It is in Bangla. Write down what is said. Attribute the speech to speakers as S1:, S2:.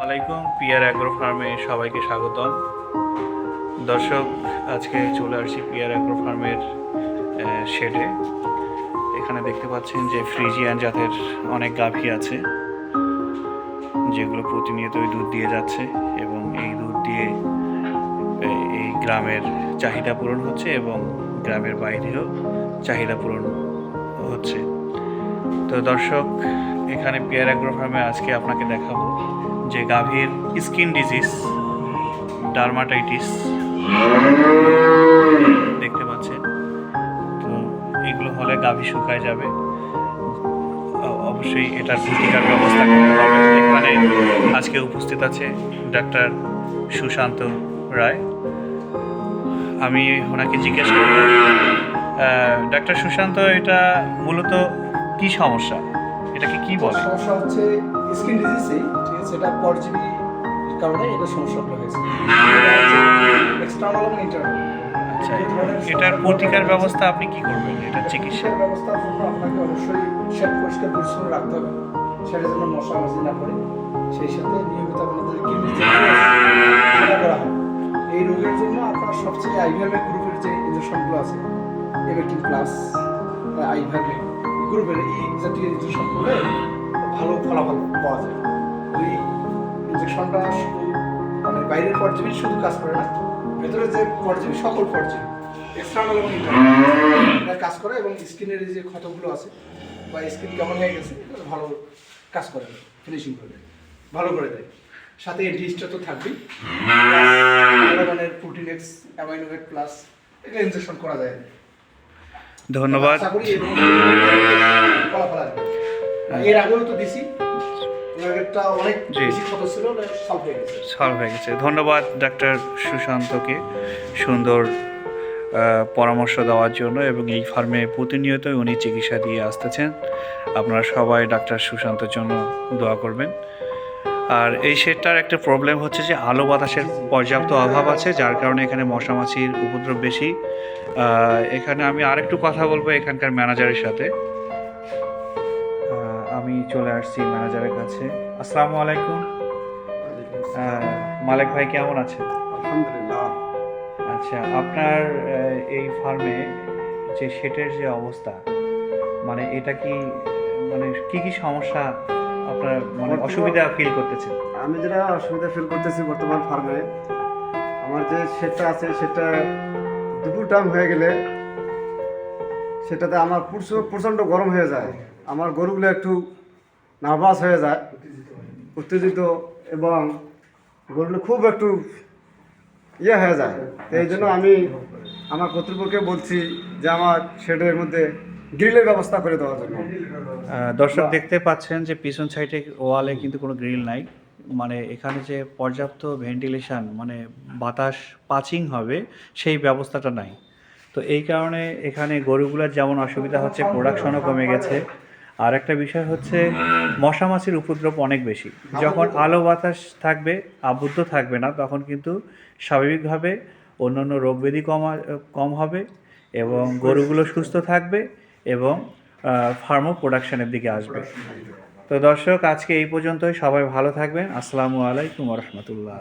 S1: আলাইকুম পিয়ার অ্যাগ্রো ফার্মে সবাইকে স্বাগতম। দর্শক, আজকে চলে আসছি পিয়ার অ্যাগ্রো ফার্মের শেডে। এখানে দেখতে পাচ্ছেন যে ফ্রিজিয়ান জাতের অনেক গাভী আছে, যেগুলো প্রতিনিয়তই দুধ দিয়ে যাচ্ছে এবং এই দুধ দিয়ে এই গ্রামের চাহিদা পূরণ হচ্ছে এবং গ্রামের বাইরেও চাহিদা পূরণ হচ্ছে। তো দর্শক, এখানে পিয়ার অ্যাগ্রো ফার্মে আজকে আপনাকে দেখাবো যে গাভীর স্কিন ডিজিজ ডার্মাটাইটিস দেখতে পাচ্ছেন। তো এগুলো হলে গাভী শুকায় যাবে, অবশ্যই এটার প্রতিকার ব্যবস্থা করতে হবে। এখানে আজকে উপস্থিত আছে ডাক্তার সুশান্ত রায়। আমি ওনাকে জিজ্ঞেস করব, ডাক্তার সুশান্ত, এটা মূলত কি সমস্যা, এটাকে কি বলে?
S2: সমস্যা হচ্ছে স্কিন ডিজিজই, ঠিক আছে। এটা পরজীবী কারণে এটা সমস্যাটা হয়েছে, এক্সটার্নাল এবং ইন্টারনাল।
S1: আচ্ছা, এটার প্রতিকার ব্যবস্থা আপনি কি করবেন? এটা চিকিৎসা
S2: ব্যবস্থার জন্য আপনাকে অবশ্যই শেড পরিষ্কার পরিচ্ছন্ন রাখতে হবে, সেটার জন্য মশা মাছি না পড়ে। সেই সাথে নিয়মিত আপনাদের কিডনি চেক করা হয়। এই রোগের জন্য আপনার সবচেয়ে আইভিআরএম গ্রুপের যে ইনজেকশনগুলো আছে, এমেটিন প্লাস, আইভিআরএম গ্রুপের এই জাতীয় ইনজেকশন করলে ভালো ফলাফল পাওয়া যায়। ওই ইনজেকশনটা শুধু মানে বাইরের পরজীবী শুধু কাজ করে না, ভেতরে যে পরজীবী সকল পরজীবী এক্সটার্নাল এবং ইন্টারনাল এটা কাজ করে এবং স্কিনের যে ক্ষতগুলো আছে বা স্কিন কেমন হয়ে গেছে এটা ভালো কাজ করে, ফিনিশিং করে ভালো করে দেয়। সাথে অ্যান্টিহিস্টার তো থাকবেই, মানে প্রোটিন এক্স অ্যামাইনোভেট প্লাস এটা ইনজেকশন করা যায়।
S1: ধন্যবাদ।
S2: আশা করি ফলাফল আসবে। এর আগেও তো দিছি, অনেক বেশি ক্ষত ছিল, সলভ হয়ে গেছে।
S1: ধন্যবাদ ডাক্তার সুশান্তকে সুন্দর পরামর্শ দেওয়ার জন্য, এবং এই ফার্মে প্রতিনিয়তই উনি চিকিৎসা দিয়ে আসতেছেন। আপনারা সবাই ডাক্তার সুশান্তের জন্য দোয়া করবেন। আর এই শেডটার একটা প্রবলেম হচ্ছে যে আলো বাতাসের পর্যাপ্ত অভাব আছে, যার কারণে এখানে মশা মাছির উপদ্রব বেশি। এখানে আমি আরেকটু কথা বলবো এখানকার ম্যানেজারের সাথে। আমি চলে আসছি ম্যানেজারের কাছে। আসসালামু আলাইকুম। মালিক ভাই, কেমন আছেন?
S2: আলহামদুলিল্লাহ।
S1: আচ্ছা, আপনার এই ফার্মে যে শেডের যে অবস্থা, মানে এটা কি মানে কি কি সমস্যা আপনার মানে অসুবিধা ফিল করতেছেন?
S3: আমি যেটা অসুবিধা ফিল করতেছি বর্তমান ফার্মে, আমার যে শেডটা আছে সেটা দুপুর টাইম হয়ে গেলে সেটাতে আমার প্রচণ্ড গরম হয়ে যায়। আমার গরুগুলো একটু নার্ভাস হয়ে যায়, উত্তেজিত, এবং গরুগুলো খুব একটু হয়ে যায়। এই জন্য আমি আমার কর্তৃপক্ষকে বলছি যে আমার শেডের মধ্যে গ্রিলের ব্যবস্থা করে দেওয়ার জন্য।
S1: দর্শক দেখতে পাচ্ছেন যে পিছন সাইডে ওয়ালে কিন্তু কোনো গ্রিল নাই, মানে এখানে যে পর্যাপ্ত ভেন্টিলেশন মানে বাতাস পাচিং হবে সেই ব্যবস্থাটা নাই। তো এই কারণে এখানে গরুগুলোর যেমন অসুবিধা হচ্ছে, প্রোডাকশনও কমে গেছে। আর একটা বিষয় হচ্ছে মশা মাছির উপদ্রব অনেক বেশি। যখন আলো বাতাস থাকবে, আবদ্ধ থাকবে না, তখন কিন্তু স্বাভাবিকভাবে অন্যান্য রোগ ব্যাধি কম হবে এবং গরুগুলো সুস্থ থাকবে এবং ফার্মও প্রোডাকশনের দিকে আসবে। তো দর্শক, আজকে এই পর্যন্তই। সবাই ভালো থাকবেন। আসসালামু আলাইকুম ওয়া রাহমাতুল্লাহ।